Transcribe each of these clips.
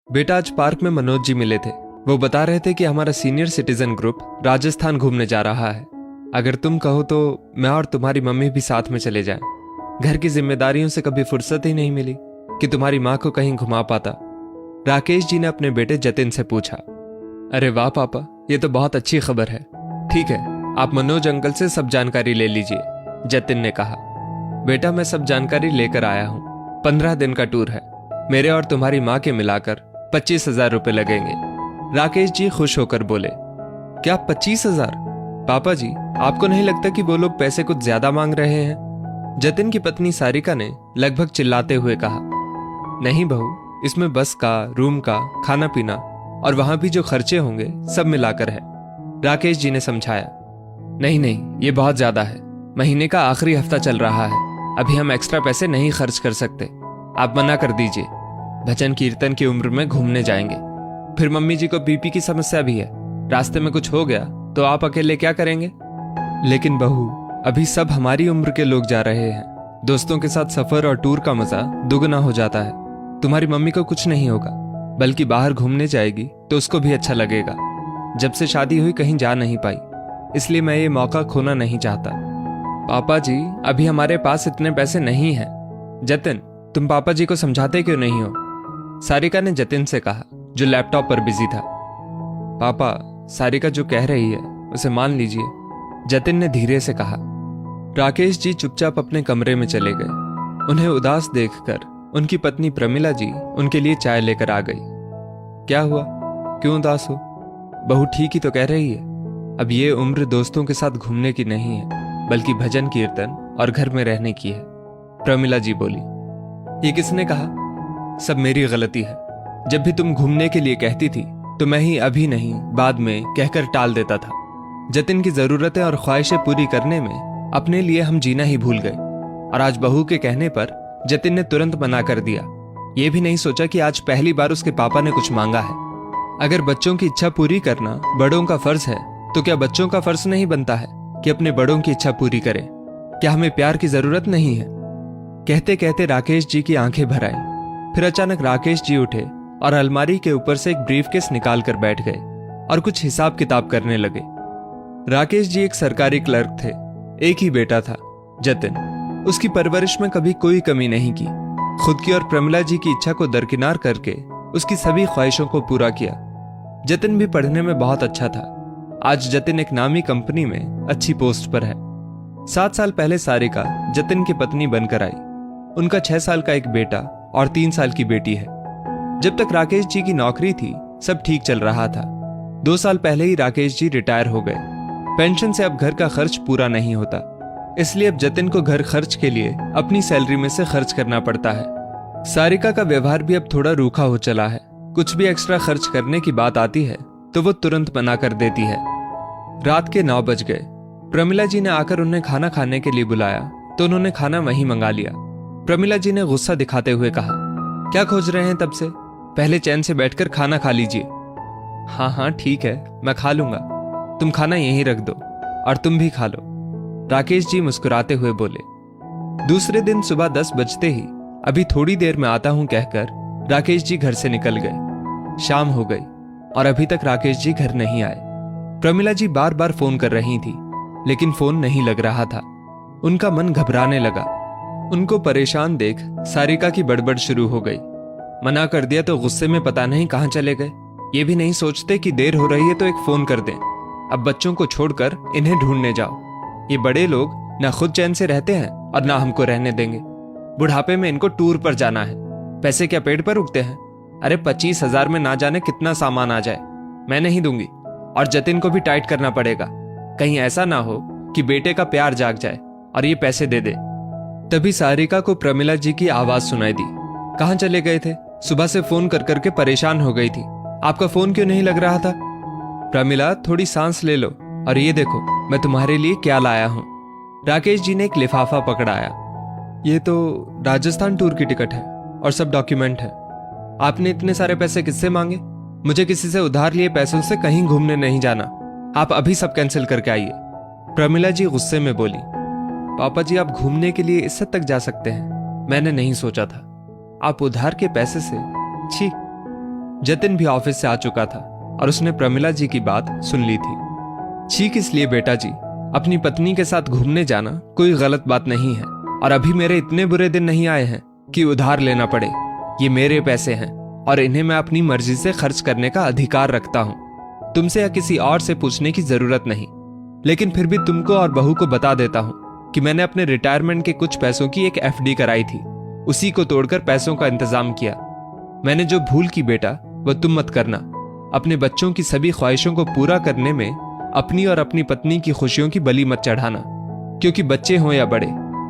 बेटा, आज पार्क में मनोज जी मिले थे। वो बता रहे थे कि हमारा सीनियर सिटीजन ग्रुप राजस्थान घूमने जा रहा है। अगर तुम कहो तो मैं और तुम्हारी मम्मी भी साथ में चले जाएं। घर की जिम्मेदारियों से कभी फुर्सत ही नहीं मिली कि तुम्हारी माँ को कहीं घुमा पाता। राकेश जी ने अपने बेटे जतिन से पूछा। अरे वाह पापा, ये तो बहुत अच्छी खबर है। ठीक है, आप मनोज अंकल से सब जानकारी ले लीजिए, जतिन ने कहा। बेटा, मैं सब जानकारी लेकर आया हूँ। 15 दिन का टूर है। मेरे और तुम्हारी माँ के मिलाकर 25,000 रुपए लगेंगे। राकेश जी खुश होकर बोले। क्या 25,000? पापा जी, आपको नहीं लगता कि वो लोग पैसे कुछ ज्यादा मांग रहे हैं? जतिन की पत्नी सारिका ने लगभग चिल्लाते हुए कहा। नहीं बहू, इसमें बस का, रूम का, खाना पीना और वहां भी जो खर्चे होंगे सब मिलाकर है, राकेश जी ने समझाया। नहीं नहीं, ये बहुत ज्यादा है। महीने का आखिरी हफ्ता चल रहा है। अभी हम एक्स्ट्रा पैसे नहीं खर्च कर सकते। आप मना कर दीजिए। भजन कीर्तन की उम्र में घूमने जाएंगे। फिर मम्मी जी को बीपी की समस्या भी है। रास्ते में कुछ हो गया तो आप अकेले क्या करेंगे? लेकिन बहू, अभी सब हमारी उम्र के लोग जा रहे हैं। दोस्तों के साथ सफर और टूर का मजा दुगना हो जाता है। तुम्हारी मम्मी को कुछ नहीं होगा, बल्कि बाहर घूमने जाएगी तो उसको भी अच्छा लगेगा। जब से शादी हुई कहीं जा नहीं पाई, इसलिए मैं ये मौका खोना नहीं चाहता। पापा जी, अभी हमारे पास इतने पैसे नहीं हैं। जतिन, तुम पापा जी को समझाते क्यों नहीं हो? सारिका ने जतिन से कहा, जो लैपटॉप पर बिजी था। पापा, सारिका जो कह रही है उसे मान लीजिए, जतिन ने धीरे से कहा। राकेश जी चुपचाप अपने कमरे में चले गए। उन्हें उदास देखकर उनकी पत्नी प्रमिला जी उनके लिए चाय लेकर आ गई। क्या हुआ, क्यों उदास हो? बहू ठीक ही तो कह रही है। अब ये उम्र दोस्तों के साथ घूमने की नहीं है, बल्कि भजन कीर्तन और घर में रहने की है, प्रमिला जी बोली। ये किसने कहा? सब मेरी गलती है। जब भी तुम घूमने के लिए कहती थी तो मैं ही अभी नहीं बाद में कहकर टाल देता था। जतिन की जरूरतें और ख्वाहिशें पूरी करने में अपने लिए हम जीना ही भूल गए, और आज बहू के कहने पर जतिन ने तुरंत मना कर दिया। ये भी नहीं सोचा कि आज पहली बार उसके पापा ने कुछ मांगा है। अगर बच्चों की इच्छा पूरी करना बड़ों का फर्ज है, तो क्या बच्चों का फर्ज नहीं बनता है कि अपने बड़ों की इच्छा पूरी करें? क्या हमें प्यार की जरूरत नहीं है? कहते कहते राकेश जी की आंखें भर आईं। फिर अचानक राकेश जी उठे और अलमारी के ऊपर से एक ब्रीफकेस निकाल कर बैठ गए और कुछ हिसाब किताब करने लगे। राकेश जी एक सरकारी क्लर्क थे। एक ही बेटा था, जतिन। उसकी परवरिश में कभी कोई कमी नहीं की। खुद की और प्रमिला जी की इच्छा को दरकिनार करके उसकी सभी ख्वाहिशों को पूरा किया। जतिन भी पढ़ने में बहुत अच्छा था। आज जतिन एक नामी कंपनी में अच्छी पोस्ट पर है। 7 साल पहले सारिका जतिन की पत्नी बनकर आई। उनका 6 साल का एक बेटा और 3 साल की बेटी है। जब तक राकेश जी की नौकरी थी, सब ठीक चल रहा था। 2 साल पहले ही राकेश जी रिटायर हो गए। पेंशन से अब घर का खर्च पूरा नहीं होता, इसलिए अब जतिन को घर खर्च के लिए अपनी सैलरी में से खर्च करना पड़ता है। सारिका का व्यवहार भी अब थोड़ा रूखा हो चला है। कुछ भी एक्स्ट्रा खर्च करने की बात आती है तो वो तुरंत मना कर देती है। रात के 9 बज गए। प्रमिला जी ने आकर उन्हें खाना खाने के लिए बुलाया तो उन्होंने खाना वहीं मंगा लिया। प्रमिला जी ने गुस्सा दिखाते हुए कहा, क्या खोज रहे हैं तब से? पहले चैन से बैठकर खाना खा लीजिए। हाँ हाँ ठीक है, मैं खा लूंगा। तुम खाना यहीं रख दो और तुम भी खा लो, राकेश जी मुस्कुराते हुए बोले। दूसरे दिन सुबह 10 बजते ही अभी थोड़ी देर में आता हूं कहकर राकेश जी घर से निकल गए। शाम हो गई और अभी तक राकेश जी घर नहीं आए। प्रमिला जी बार बार फोन कर रही थी, लेकिन फोन नहीं लग रहा था। उनका मन घबराने लगा। उनको परेशान देख सारिका की बड़बड़ शुरू हो गई। मना कर दिया तो गुस्से में पता नहीं कहां चले गए। ये भी नहीं सोचते कि देर हो रही है तो एक फोन कर दें। अब बच्चों को छोड़कर इन्हें ढूंढने जाओ। ये बड़े लोग ना खुद चैन से रहते हैं और ना हमको रहने देंगे। बुढ़ापे में इनको टूर पर जाना है। पैसे क्या पेड़ पर उगते हैं? अरे 25,000 में ना जाने कितना सामान आ जाए। मैं नहीं दूंगी, और जतिन को भी टाइट करना पड़ेगा। कहीं ऐसा ना हो कि बेटे का प्यार जाग जाए और ये पैसे दे दे। तभी सारिका को प्रमिला जी की आवाज सुनाई दी। कहां चले गए थे? सुबह से फोन कर करके परेशान हो गई थी। आपका फोन क्यों नहीं लग रहा था? प्रमिला, थोड़ी सांस ले लो और ये देखो मैं तुम्हारे लिए क्या लाया हूं। राकेश जी ने एक लिफाफा पकड़ाया। ये तो राजस्थान टूर की टिकट है और सब डॉक्यूमेंट है। आपने इतने सारे पैसे किससे मांगे? मुझे किसी से उधार लिए पैसों से कहीं घूमने नहीं जाना। आप अभी सब कैंसिल करके आइए, प्रमिला जी गुस्से में बोली। पापा जी, आप घूमने के लिए इस हद तक जा सकते हैं? मैंने नहीं सोचा था। आप उधार के पैसे से, छी। जतिन भी ऑफिस से आ चुका था और उसने प्रमिला जी की बात सुन ली थी। ठीक इसलिए बेटा जी, अपनी पत्नी के साथ घूमने जाना कोई गलत बात नहीं है, और अभी मेरे इतने बुरे दिन नहीं आए हैं कि उधार लेना पड़े। ये मेरे पैसे हैं और इन्हें मैं अपनी मर्जी से खर्च करने का अधिकार रखता हूँ। तुमसे या किसी और से पूछने की जरूरत नहीं। लेकिन फिर भी तुमको और बहू को बता देता हूँ कि मैंने अपने रिटायरमेंट के कुछ पैसों की एक एफडी कराई थी, उसी को तोड़कर पैसों का इंतजाम किया। मैंने जो भूल की बेटा, वह तुम मत करना। अपने बच्चों की सभी ख्वाहिशों को पूरा करने में अपनी और अपनी पत्नी की खुशियों की बलि मत चढ़ाना, क्योंकि बच्चे हों या बड़े,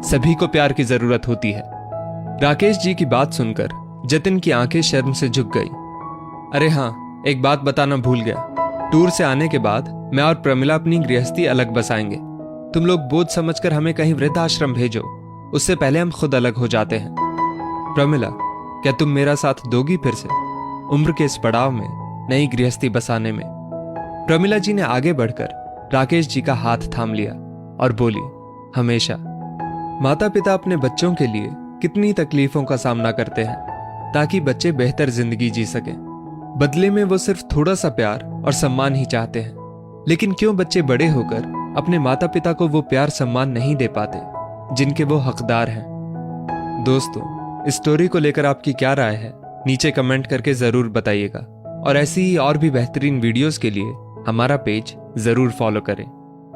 सभी को प्यार की जरूरत होती है। राकेश जी की बात सुनकर जतिन की आंखें शर्म से झुक गई। अरे हाँ, एक बात बताना भूल गया। टूर से आने के बाद मैं और प्रमिला अपनी गृहस्थी अलग बसाएंगे। तुम लोग बोझ समझकर हमें कहीं वृद्धाश्रम भेजो, उससे पहले हम खुद अलग हो जाते हैं। प्रमिला, क्या तुम मेरा साथ दोगी फिर से उम्र के इस पड़ाव में, नई गृहस्थी बसाने में? प्रमिला जी ने आगे बढ़कर राकेश जी का हाथ थाम लिया और बोली, हमेशा। माता पिता अपने बच्चों के लिए कितनी तकलीफों का सामना करते हैं ताकि बच्चे बेहतर जिंदगी जी सकें। बदले में वो सिर्फ थोड़ा सा प्यार और सम्मान ही चाहते हैं। लेकिन क्यों बच्चे बड़े होकर अपने माता पिता को वो प्यार सम्मान नहीं दे पाते जिनके वो हकदार हैं? दोस्तों, इस स्टोरी को लेकर आपकी क्या राय है, नीचे कमेंट करके जरूर बताइएगा। और ऐसी ही और भी बेहतरीन वीडियोस के लिए हमारा पेज जरूर फॉलो करें।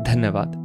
धन्यवाद।